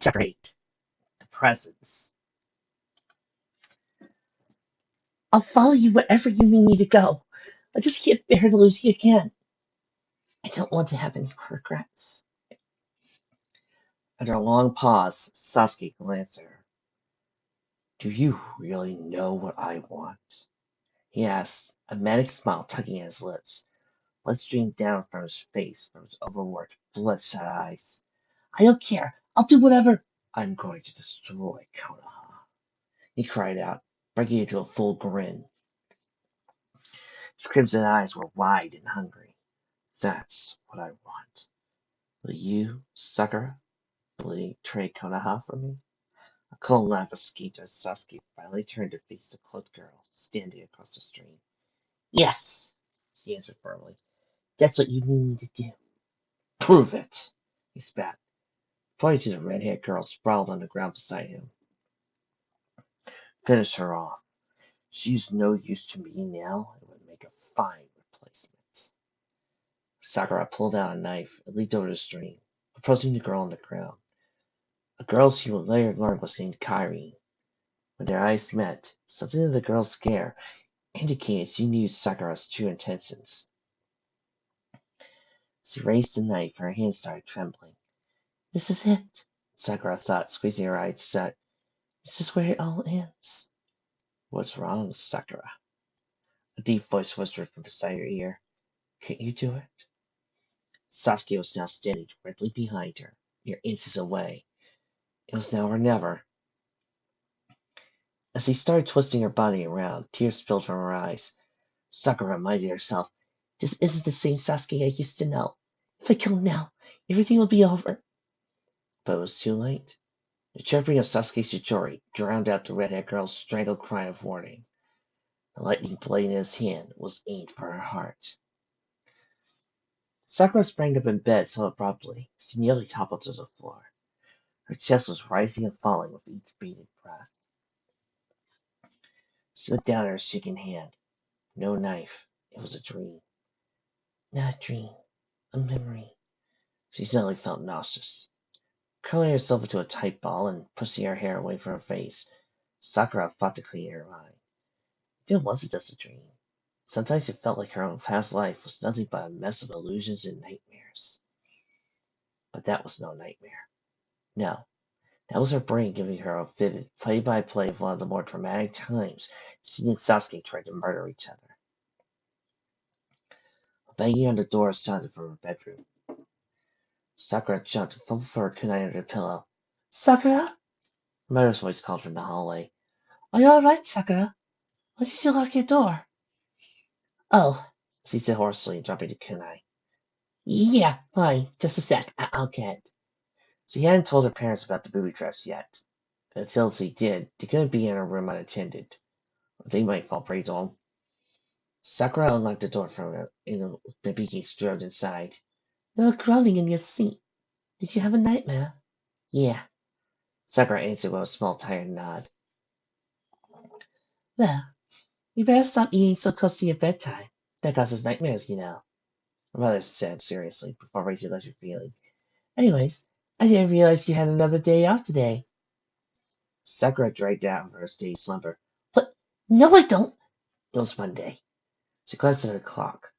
Chapter 8. The Presents. I'll follow you wherever you need me to go. I just can't bear to lose you again. I don't want to have any regrets. After a long pause, Sasuke glanced at her. Do you really know what I want? He asked, a manic smile tugging at his lips. Blood streamed down from his face, from his overworked, bloodshot eyes. I don't care. I'll do whatever. I'm going to destroy Konoha, he cried out, breaking into a full grin. His crimson eyes were wide and hungry. That's what I want. Will you, Sakura, betray Konoha for me? A cold laugh escaped as Sasuke finally turned to face the cloaked girl standing across the stream. Yes, she answered firmly. That's what you need me to do. Prove it, he spat, pointing to the red-haired girl sprawled on the ground beside him. Finish her off. She's no use to me now and would make a fine replacement. Sakura pulled out a knife and leaped over the stream, approaching the girl on the ground. A girl she would later learn was named Kairi. When their eyes met, something in the girl's stare indicated she knew Sakura's true intentions. She raised the knife, her hands started trembling. This is it, Sakura thought, squeezing her eyes shut. This is where it all ends. What's wrong, Sakura? A deep voice whispered from beside her ear. Can't you do it? Sasuke was now standing directly behind her, mere inches away. It was now or never. As he started twisting her body around, tears spilled from her eyes. Sakura reminded herself, this isn't the same Sasuke I used to know. If I kill him now, everything will be over. But it was too late. The chirping of Sasuke's Chichori drowned out the redhead girl's strangled cry of warning. The lightning blade in his hand was aimed for her heart. Sakura sprang up in bed so abruptly, she nearly toppled to the floor. Her chest was rising and falling with each beating breath. She looked down at her shaking hand. No knife. It was a dream. Not a dream. A memory. She suddenly felt nauseous. Curling herself into a tight ball and pushing her hair away from her face, Sakura fought to clear her mind. It wasn't just a dream. Sometimes it felt like her own past life was nothing but a mess of illusions and nightmares. But that was no nightmare. No, that was her brain giving her a vivid play-by-play of one of the more dramatic times she and Sasuke tried to murder each other. A banging on the door sounded from her bedroom. Sakura jumped and fumbled for her kunai under the pillow. Sakura? Her mother's voice called from the hallway. Are you all right, Sakura? Why did you lock your door? Oh, she said hoarsely, dropping the kunai. Yeah, fine. Just a sec. I'll get. She hadn't told her parents about the booby traps yet. Until she did, they couldn't be in her room unattended. Or they might fall prey to them. Sakura unlocked the door from her, and Mibiki strode inside. You're groaning in your seat. Did you have a nightmare? Yeah. Sakura answered with a small tired nod. Well, you better stop eating so close to your bedtime. That causes nightmares, you know. Her mother said seriously, before Rachel let her feeling. Anyways, I didn't realize you had another day off today. Sakura dragged out of her day's slumber. What? No, I don't. It was Monday. She glanced at the clock.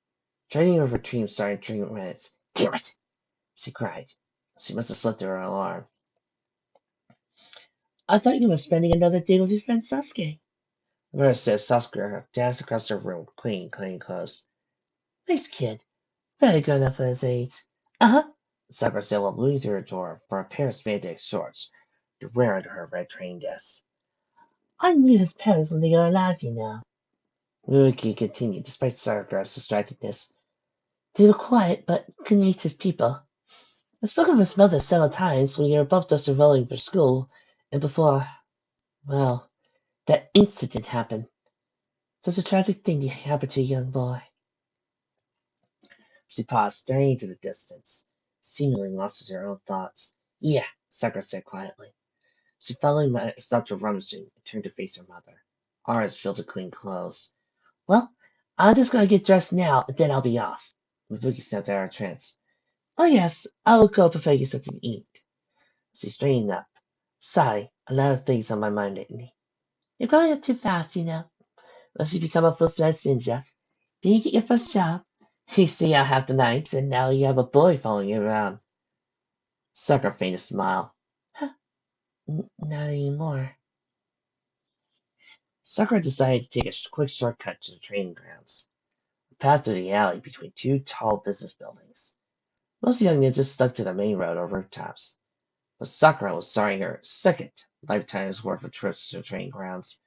Training over dream started in 3 minutes. Damn it! She cried. She must have slept through her alarm. I thought you were spending another day with your friend Sasuke. The mother said Sasuke danced across her room, clean clothes. Nice kid. Very good enough for his age. Uh-huh. Sakura said while moving to her drawer for a pair of spandex shorts to wear under her red training dress. I knew his parents when they were alive, you know. Mibiki continued, despite Sakura's distractedness. They were quiet but good-natured people. I spoke of his mother several times when you were both just enrolling for school, and before, well, that incident happened. Such a tragic thing to happen to a young boy. She paused, staring into the distance, seemingly lost in her own thoughts. Yeah, Sakura said quietly. She finally stopped her rummaging and turned to face her mother. Eyes filled with clean clothes. Well, I'm just gonna get dressed now, and then I'll be off. Mibiki snapped out of her trance. Oh yes, I'll go prepare you something to eat. She straightened up, Sorry, a lot of things on my mind lately. You're growing up too fast, you know. Once you become a full-fledged ninja, then you get your first job. You stay out half the nights, and now you have a boy following you around. Sakura feigned a smile. Huh, not anymore. Sakura decided to take a quick shortcut to the training grounds, a path through the alley between two tall business buildings. Most young ninjas stuck to the main road or rooftops, but Sakura was starting her second lifetime's worth of trips to the training grounds,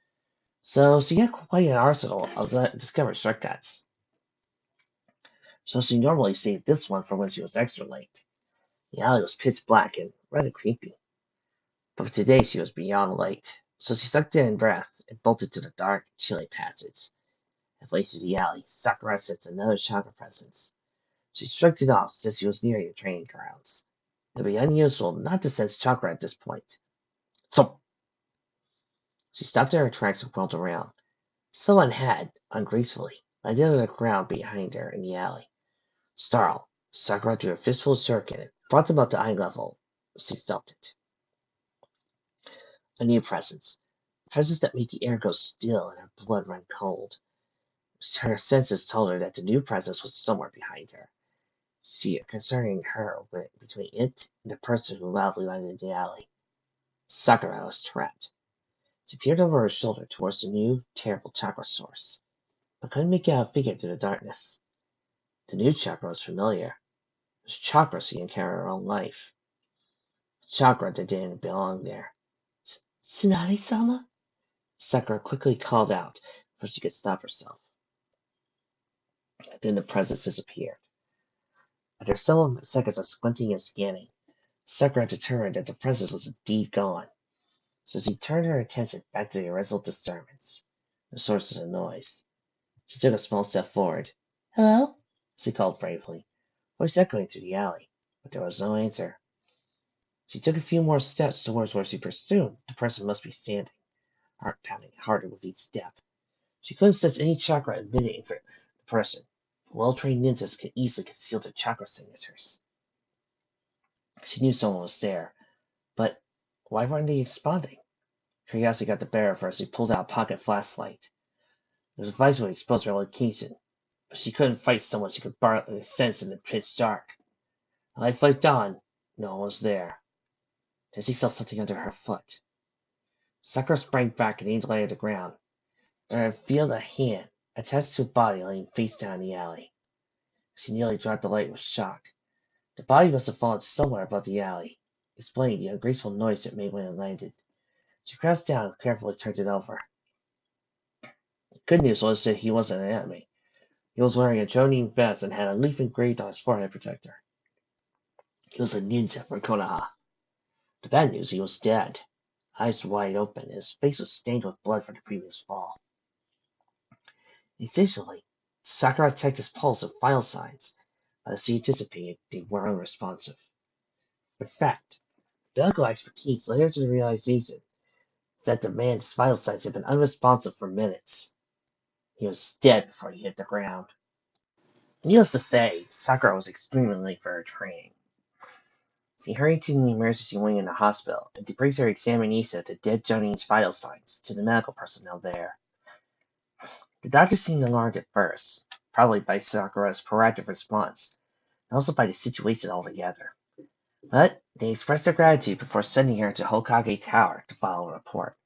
so she had quite an arsenal of discovered shortcuts. So she normally saved this one for when she was extra late. The alley was pitch black and rather creepy, but today she was beyond late, so she sucked in breath and bolted to the dark, chilly passage. Halfway through the alley, Sakura sensed another chakra presence. She shrugged it off since she was nearing the training grounds. It would be unusual not to sense chakra at this point. Thump! She stopped in her tracks and whirled around. Someone had, ungracefully, landed on the ground behind her in the alley. Startled, Sakura drew a fistful of shuriken and brought them up to eye level. She felt it. A new presence. A presence that made the air go still and her blood run cold. Her senses told her that the new presence was somewhere behind her. Concerning her between it and the person who loudly landed in the alley. Sakura was trapped. She peered over her shoulder towards the new, terrible chakra source, but couldn't make out a figure through the darkness. The new chakra was familiar. It was chakra she encountered in her own life. Chakra that didn't belong there. Tsunade-sama? Sakura quickly called out before she could stop herself. Then the presence disappeared. After several seconds of squinting and scanning, Sakura determined that the presence was indeed gone. So she turned her attention back to the original disturbance, the source of the noise. She took a small step forward. Hello? She called bravely, voice echoing through the alley, but there was no answer. She took a few more steps towards where she presumed the person must be standing, heart pounding harder with each step. She couldn't sense any chakra emitting from the person. Well-trained ninjas can easily conceal their chakra signatures. She knew someone was there, but why weren't they responding? Curiosity got the better of her as she pulled out a pocket flashlight. The device would expose her location, but she couldn't fight someone she could barely sense in the pitch dark. The light flicked on. No one was there. Then she felt something under her foot. Sakura sprang back and aimed light at the ground. There revealed a hand attached to a body laying face down in the alley. She nearly dropped the light with shock. The body must have fallen somewhere about the alley, explaining the ungraceful noise it made when it landed. She crouched down and carefully turned it over. The good news was that he wasn't an enemy. He was wearing a Jonin vest and had a leaf engraved on his forehead protector. He was a ninja from Konoha. The bad news, he was dead. Eyes wide open, and his face was stained with blood from the previous fall. Instinctively, Sakura checked his pulse and vital signs, but as she anticipated, they were unresponsive. In fact, medical expertise led her to the realization that the man's vital signs had been unresponsive for minutes. He was dead before he hit the ground. Needless to say, Sakura was extremely late for her training. She hurried to the emergency wing in the hospital and debriefed her examination of the dead Jonin's vital signs to the medical personnel there. The doctor seemed alarmed at first, probably by Sakura's proactive response, and also by the situation altogether. But they expressed their gratitude before sending her to Hokage Tower to file a report.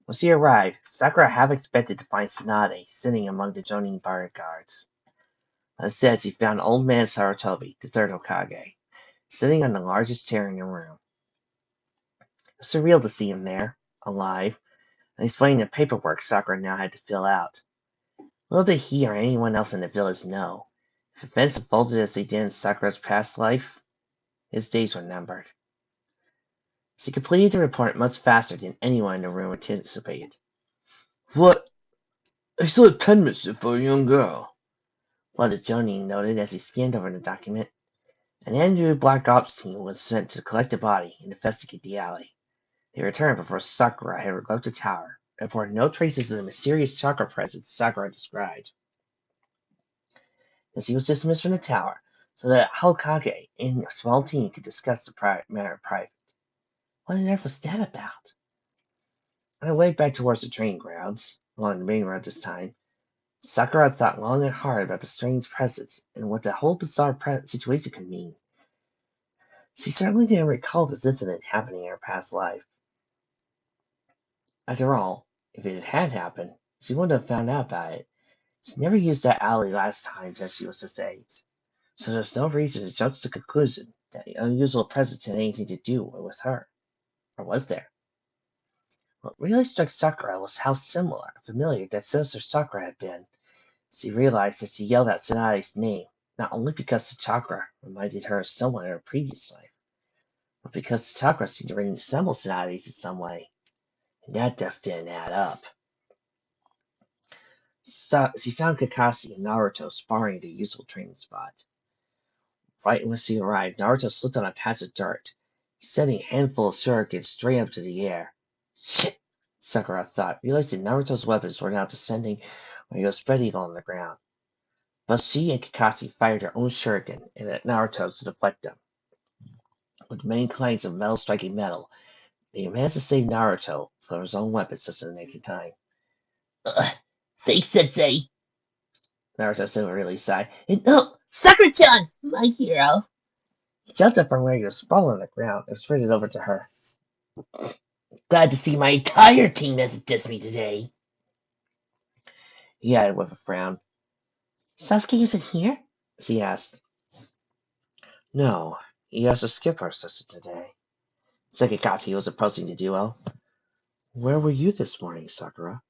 When she arrived, Sakura half expected to find Tsunade sitting among the Jonin bodyguards. Instead, she found old man Sarutobi, the third Hokage, sitting on the largest chair in the room. It was surreal to see him there, alive, and explaining the paperwork Sakura now had to fill out. Little did he or anyone else in the village know, if events unfolded as they did in Sakura's past life, his days were numbered. She completed the report much faster than anyone in the room anticipated. What? Excellent penmanship for a young girl, one of the Jonin noted as he scanned over the document. An Andrew Black Ops team was sent to collect the body and investigate the alley. They returned before Sakura had left the tower, and reported no traces of the mysterious chakra presence Sakura described. Then she was dismissed from the tower, so that Hokage and a small team could discuss the matter in private. What on earth was that about? On her way back towards the training grounds, along the main road this time, Sakura thought long and hard about the strange presence and what the whole bizarre situation could mean. She certainly didn't recall this incident happening in her past life. After all, if it had happened, she wouldn't have found out about it. She never used that alley last time that she was this age, so there's no reason to jump to the conclusion that the unusual presence had anything to do with her. Or was there? What really struck Sakura was how familiar that sinister Sakura had been. She realized that she yelled out Tsunade's name, not only because the chakra reminded her of someone in her previous life, but because the chakra seemed to resemble Tsunade's in some way, and that just didn't add up. So she found Kakashi and Naruto sparring at the usual training spot. Right when she arrived, Naruto slipped on a patch of dirt, sending a handful of shurikens straight up to the air. Shit! Sakura thought, realizing Naruto's weapons were now descending when he was spread eagle on the ground. But she and Kakashi fired their own shuriken and at Naruto to deflect them. With many clangs of metal striking metal, they managed to save Naruto from his own weapons just in the nick of time. Thanks, Sensei! Naruto similarly sighed. And oh, Sakura-chan! My hero! He jumped up from where he was sprawling on the ground and spread it over to her. Glad to see my entire team hasn't dissed me today, he added with a frown. Sasuke isn't here? She asked. No, he has to skip our session today, said Kakashi, was approaching the duo. Where were you this morning, Sakura?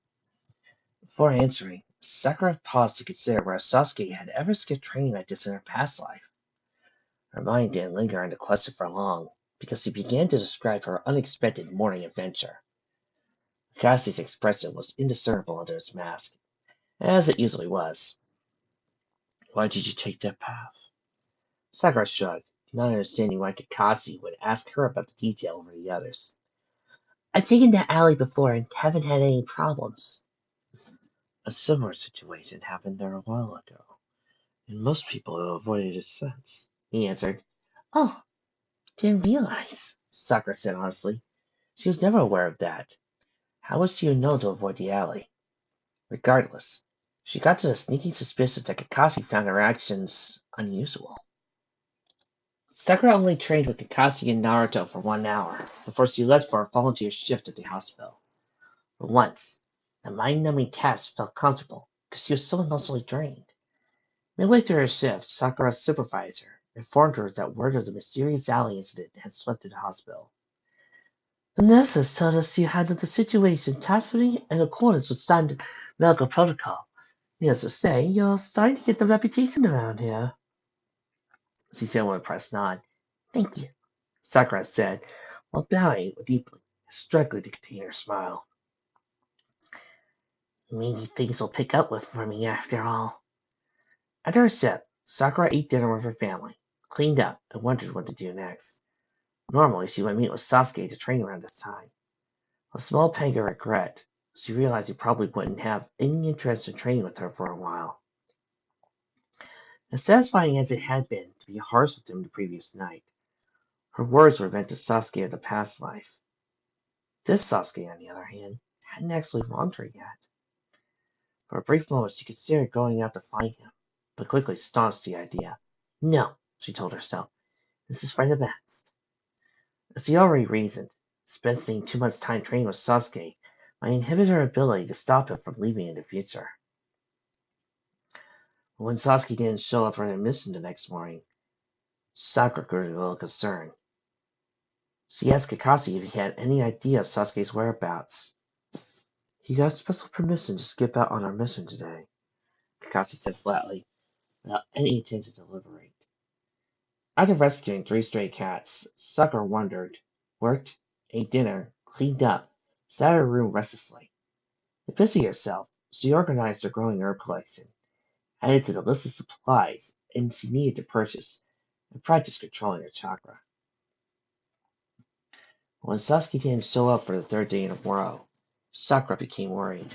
Before answering, Sakura paused to consider where Sasuke had ever skipped training like this in her past life. Her mind didn't linger on the question for long, because she began to describe her unexpected morning adventure. Kakashi's expression was indiscernible under its mask, as it usually was. Why did you take that path? Sakura shrugged, not understanding why Kakashi would ask her about the detail over the others. I've taken that alley before and haven't had any problems. A similar situation happened there a while ago, and most people have avoided it since, he answered. Oh, didn't realize, Sakura said honestly. She was never aware of that. How was she known to avoid the alley? Regardless, she got to the sneaking suspicion that Kakashi found her actions unusual. Sakura only trained with Kakashi and Naruto for 1 hour before she left for a volunteer shift at the hospital. For once, the mind-numbing task felt comfortable because she was so emotionally drained. Midway through her shift, Sakura's supervisor informed her that word of the mysterious alley incident had swept through the hospital. The nurses told us you handled the situation tactfully in accordance with standard medical protocol. Needless to say, you're starting to get the reputation around here, she said with a pressed nod. Thank you, Sakura said, while bowing deeply, struggling to contain her smile. Maybe things will pick up for me after all. After her shift, Sakura ate dinner with her family, cleaned up, and wondered what to do next. Normally, she would meet with Sasuke to train around this time. A small pang of regret, she realized he probably wouldn't have any interest in training with her for a while. As satisfying as it had been to be harsh with him the previous night, her words were meant to Sasuke of the past life. This Sasuke, on the other hand, hadn't actually wronged her yet. For a brief moment she considered going out to find him, but quickly staunched the idea. No, she told herself, this is for the best. As she already reasoned, spending too much time training with Sasuke might inhibit her ability to stop him from leaving in the future. But when Sasuke didn't show up for their mission the next morning, Sakura grew a little concerned. She asked Kakashi if he had any idea of Sasuke's whereabouts. He got special permission to skip out on our mission today, Kakashi said flatly, without any intention to deliberate. After rescuing 3 stray cats, Sakura wondered, worked, ate dinner, cleaned up, sat in her room restlessly. To busy herself, she organized her growing herb collection, added to the list of supplies and she needed to purchase, and practiced controlling her chakra. When Sasuke didn't show up for the 3rd day in a row, Sakura became worried.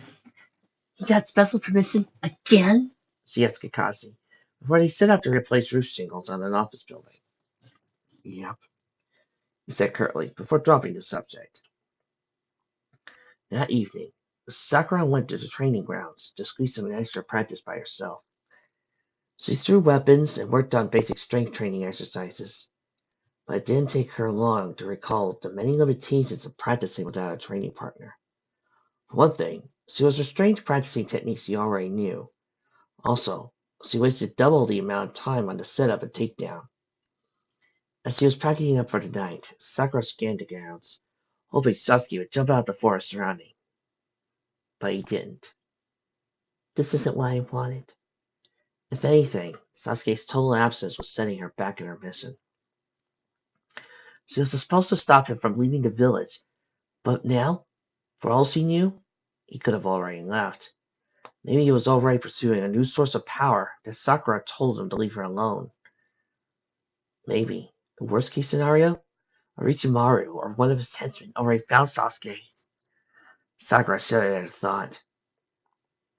You got special permission again? She asked Kakashi, before they set out to replace roof shingles on an office building. Yep. he said curtly, before dropping the subject. That evening, Sakura went to the training grounds to squeeze some extra practice by herself. She threw weapons and worked on basic strength training exercises, but it didn't take her long to recall the many limitations of practicing without a training partner. For one thing, she was restrained to practicing techniques she already knew. Also, she wasted double the amount of time on the setup and takedown. As she was packing up for the night, Sakura scanned the grounds, hoping Sasuke would jump out of the forest surrounding. But he didn't. This isn't what I wanted. If anything, Sasuke's total absence was setting her back in her mission. She was supposed to stop him from leaving the village, but now, for all she knew, he could have already left. Maybe he was already pursuing a new source of power that Sakura told him to leave her alone. Maybe, in worst case scenario, Orochimaru or one of his henchmen already found Sasuke. Sakura shuddered at the thought.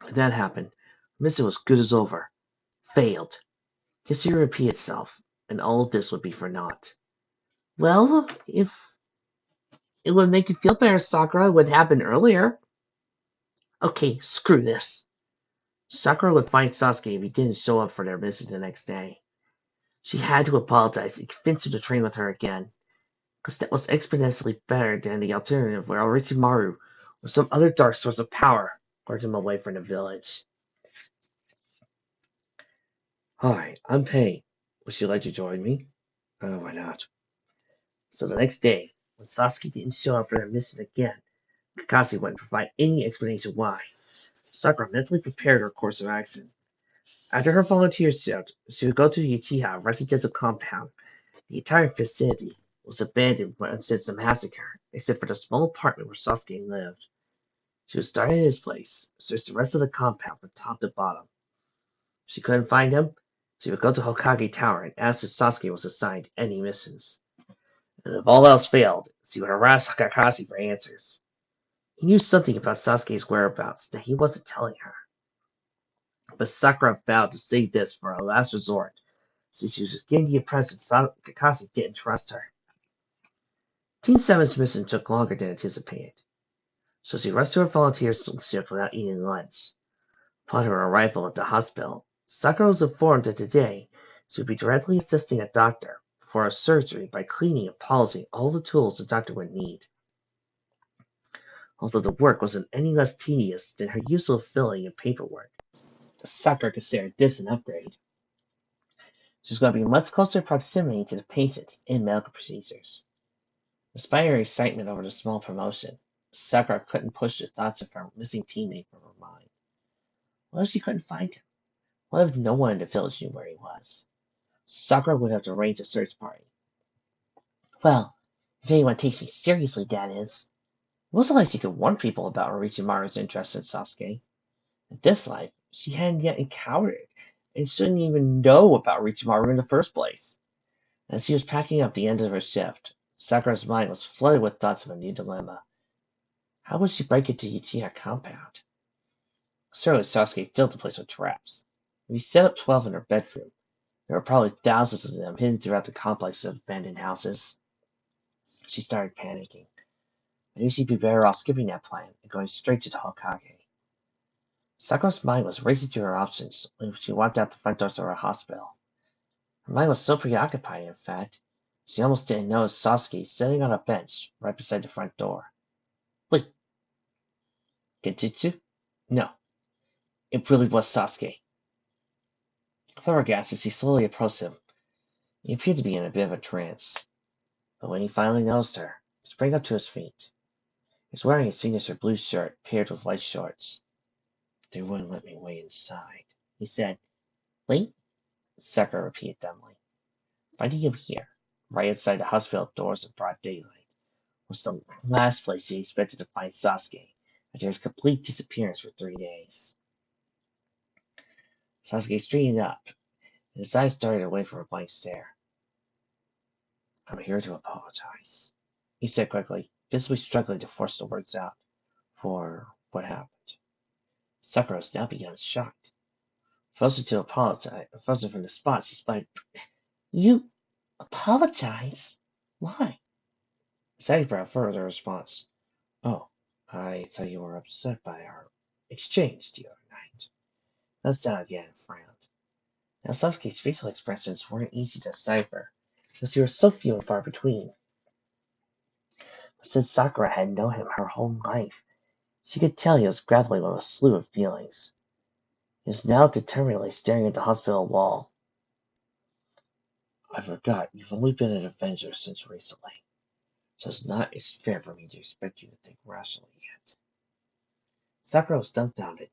When that happened, her mission was good as over. Failed. History would repeat itself, and all of this would be for naught. Well, if it would make you feel better, Sakura, what happened earlier. Okay, screw this. Sakura would fight Sasuke if he didn't show up for their mission the next day. She had to apologize and convince him to train with her again, because that was exponentially better than the alternative where Orochimaru or some other dark source of power lured him away from the village. Hi, I'm Pain. Would you like to join me? Why not? So the next day, when Sasuke didn't show up for their mission again, Kakashi wouldn't provide any explanation why. Sakura mentally prepared her course of action. After her volunteer shift, she would go to the Uchiha residential compound. The entire vicinity was abandoned since the massacre, except for the small apartment where Sasuke lived. She would start at his place, search the rest of the compound from top to bottom. If she couldn't find him, she would go to Hokage Tower and ask if Sasuke was assigned any missions. And if all else failed, she would harass Kakashi for answers. He knew something about Sasuke's whereabouts that he wasn't telling her. But Sakura vowed to save this for a last resort, since she was getting the impression Kakashi didn't trust her. Team 7's mission took longer than anticipated, so she rushed to her volunteer shift without eating lunch. Upon her arrival at the hospital, Sakura was informed that today she would be directly assisting a doctor for a surgery by cleaning and polishing all the tools the doctor would need. Although the work wasn't any less tedious than her usual filling and paperwork, Sakura considered this an upgrade. She was going to be much closer proximity to the patients and medical procedures. Despite her excitement over the small promotion, Sakura couldn't push the thoughts of her missing teammate from her mind. What if she couldn't find him? What if no one in the village knew where he was? Sakura would have to arrange a search party. Well, if anyone takes me seriously, that is. It wasn't like she could warn people about Orochimaru's interest in Sasuke. In this life, she hadn't yet encountered and shouldn't even know about Orochimaru in the first place. As she was packing up the end of her shift, Sakura's mind was flooded with thoughts of a new dilemma. How would she break into Uchiha compound? Certainly Sasuke filled the place with traps. If he set up 12 in her bedroom, there were probably thousands of them hidden throughout the complex of abandoned houses. She started panicking. I knew she'd be better off skipping that plan and going straight to the Hokage. Sakura's mind was racing through her options when she walked out the front doors of her hospital. Her mind was so preoccupied, in fact, she almost didn't notice Sasuke sitting on a bench right beside the front door. Wait. Genjutsu? No. It really was Sasuke. Flabbergasted, she slowly approached him. He appeared to be in a bit of a trance. But when he finally noticed her, he sprang up to his feet. He was wearing his signature blue shirt paired with white shorts. They wouldn't let me wait inside, he said. Wait? Sakura repeated dumbly. Finding him here, right outside the hospital doors in broad daylight, was the last place he expected to find Sasuke after his complete disappearance for 3 days. Sasuke straightened up, and his eyes darted away from her blank stare. I'm here to apologize, he said quickly, visibly struggling to force the words out, for what happened. Sakura was now beyond shocked. Frozen from the spot, she sputtered, You apologize? Why? Sakura further response. Oh, I thought you were upset by our exchange the other night. Nozomi again frowned. Now Sasuke's facial expressions weren't easy to decipher, because they were so few and far between. But since Sakura had known him her whole life, she could tell he was grappling with a slew of feelings. He was now determinedly staring at the hospital wall. I forgot you've only been an Avenger since recently, so it's not as fair for me to expect you to think rationally yet. Sakura was dumbfounded.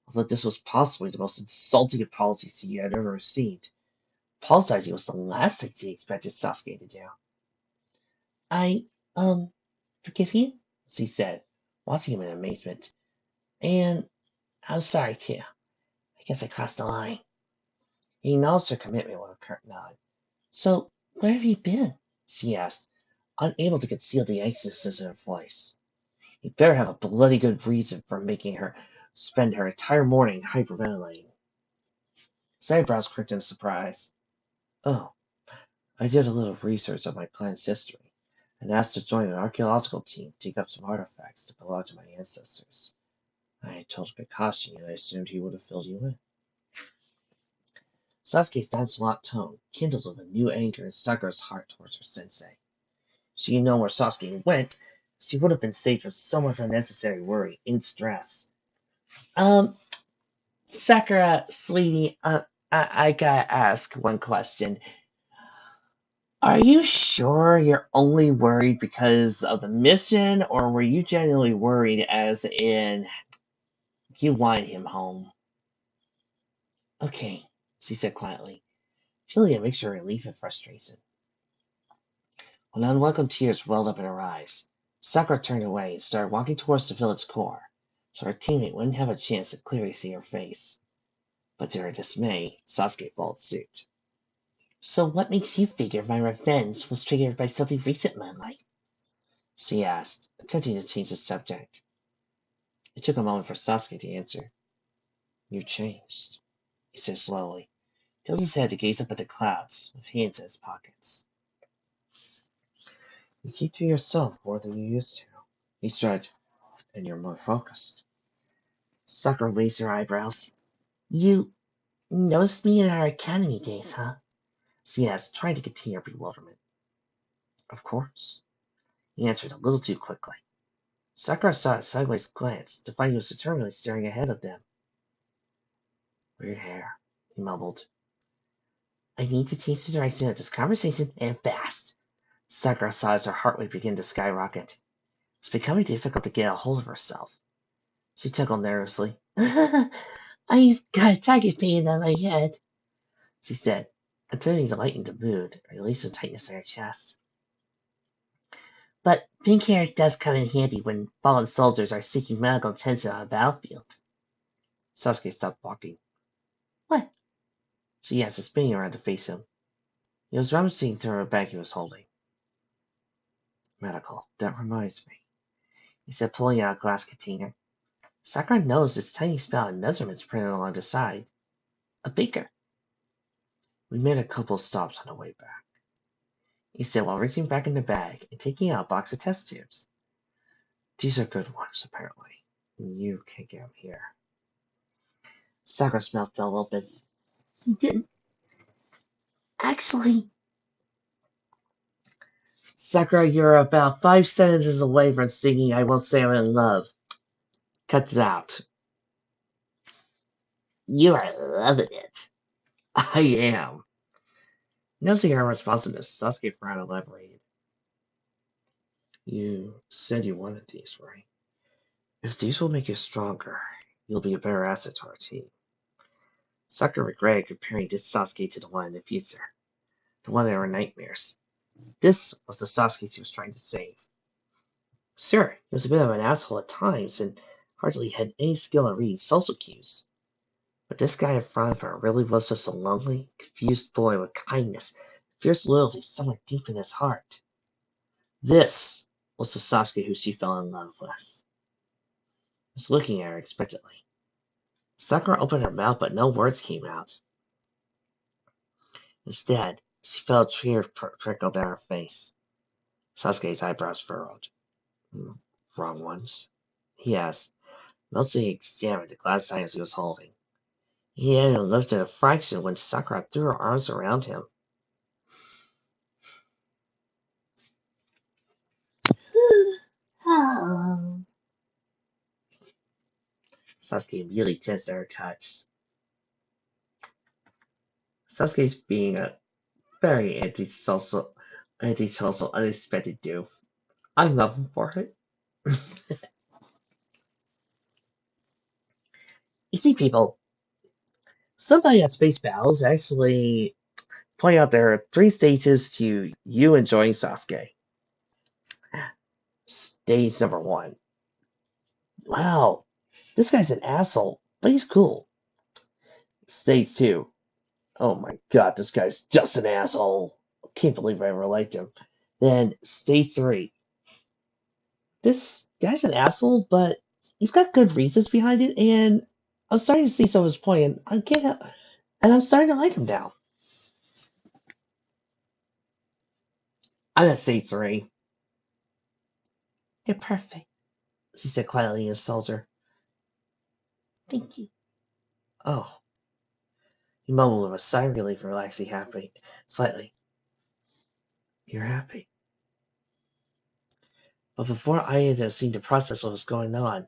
Although this was possibly the most insulting apology she had ever received, apologizing was the last thing she expected Sasuke to do. I, forgive you? She said, watching him in amazement. And I'm sorry too. I guess I crossed the line. He acknowledged her commitment with a curt nod. So, where have you been? She asked, unable to conceal the anxiousness in her voice. He better have a bloody good reason for making her spend her entire morning hyperventilating. His eyebrows crooked in surprise. Oh, I did a little research on my clan's history and asked to join an archaeological team to dig up some artifacts that belonged to my ancestors. I had told Kakashi and I assumed he would have filled you in. Sasuke's nonchalant tone kindled with a new anger in Sakura's heart towards her sensei. She had known where Sasuke went, she would have been saved from so much unnecessary worry and stress. Um, Sakura, sweetie, I gotta ask one question. Are you sure you're only worried because of the mission, or were you genuinely worried as in you wanted him home? Okay, she said quietly, feeling a mixture of relief and frustration. When unwelcome tears welled up in her eyes, Sakura turned away and started walking towards the village core, so her teammate wouldn't have a chance to clearly see her face. But to her dismay, Sasuke followed suit. So what makes you figure my revenge was triggered by something recent in my life? She asked, attempting to change the subject. It took a moment for Sasuke to answer. You changed, he said slowly. He tilted his head to gaze up at the clouds, with hands in his pockets. You keep to yourself more than you used to, he said, and you're more focused. Sakura raised her eyebrows. You noticed me in our academy days, huh? She asked, trying to contain her bewilderment. Of course, he answered a little too quickly. Sakura saw a sideways glance to find he was determinedly staring ahead of them. Weird hair, he mumbled. I need to change the direction of this conversation, and fast. Sakura thought as her heart rate began to skyrocket. It's becoming difficult to get a hold of herself. She chuckled nervously. I've got a target pain on my head, she said, attempting to lighten the mood and release the tightness in her chest. But pink hair does come in handy when fallen soldiers are seeking medical attention on a battlefield. Sasuke stopped walking. What? She asked, spinning around to face him. He was rummaging through a bag he was holding. Medical, that reminds me, he said, pulling out a glass container. Sakura noticed its tiny spell and measurements printed along the side. A beaker. We made a couple stops on the way back, he said while reaching back in the bag and taking out a box of test tubes. These are good ones, apparently. You can't get them here. Sakura's mouth fell open. He didn't. Actually. Sakura, you're about 5 sentences away from singing I Won't Say I'm in Love. Cut this out. You are loving it. I am. Noticing her responsiveness, Sasuke frowned and elaborated. You said you wanted these, right? If these will make you stronger, you'll be a better asset to our team. Sakura regretted comparing this Sasuke to the one in the future, the one in her nightmares. This was the Sasuke she was trying to save. Sure, he was a bit of an asshole at times and hardly had any skill in reading social cues. But this guy in front of her really was just a lonely, confused boy with kindness and fierce loyalty somewhere deep in his heart. This was the Sasuke who she fell in love with. He was looking at her expectantly. Sakura opened her mouth, but no words came out. Instead, she felt a tear trickle down her face. Sasuke's eyebrows furrowed. Wrong ones? He asked, mostly examined the glass items he was holding. He hadn't even lifted a fraction when Sakura threw her arms around him. Sasuke immediately tensed at her touch. Sasuke's being a very antisocial, unexpected doof. I love him for it. You see, people, somebody at Space Battles actually pointed out there are 3 stages to you enjoying Sasuke. Stage number 1. Wow, this guy's an asshole, but he's cool. Stage 2. Oh my god, this guy's just an asshole. Can't believe I ever liked him. Then stage 3. This guy's an asshole, but he's got good reasons behind it, and I'm starting to see some of his point, and I'm starting to like him now. I'm at stage 3. You're perfect, she said quietly and told her. Thank you. Oh. He mumbled with a sigh of relief and relaxing happy slightly. You're happy. But before Ayano seemed to process what was going on,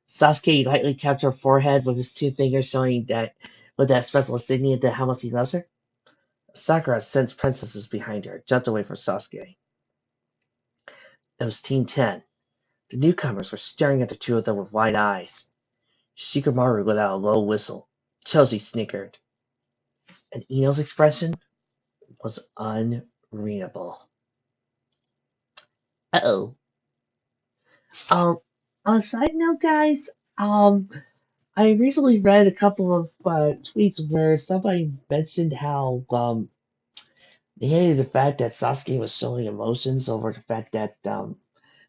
Sasuke lightly tapped her forehead with his 2 fingers, showing that with that special insignia that how much he loves her. Sakura sensed princesses behind her, jumped away from Sasuke. It was Team 10. The newcomers were staring at the 2 of them with wide eyes. Shikamaru let out a low whistle. Choji snickered. And Ino's expression was unreadable. Uh-oh. On a side note, guys, I recently read a couple of tweets where somebody mentioned how they hated the fact that Sasuke was showing emotions over the fact that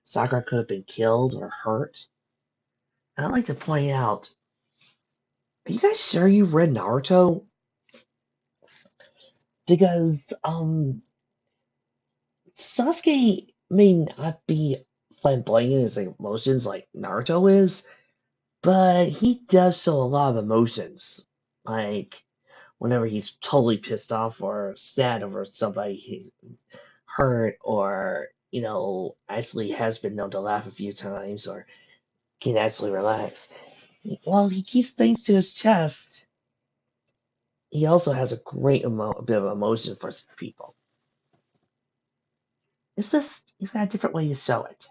Sakura could have been killed or hurt. And I'd like to point out, are you guys sure you read Naruto? Because Sasuke may not be flamboyant in his emotions like Naruto is, but he does show a lot of emotions. Like whenever he's totally pissed off or sad over somebody he's hurt, or actually has been known to laugh a few times, or can actually relax. While he keeps things to his chest, he also has a great bit of emotion for people. He's got a different way to show it.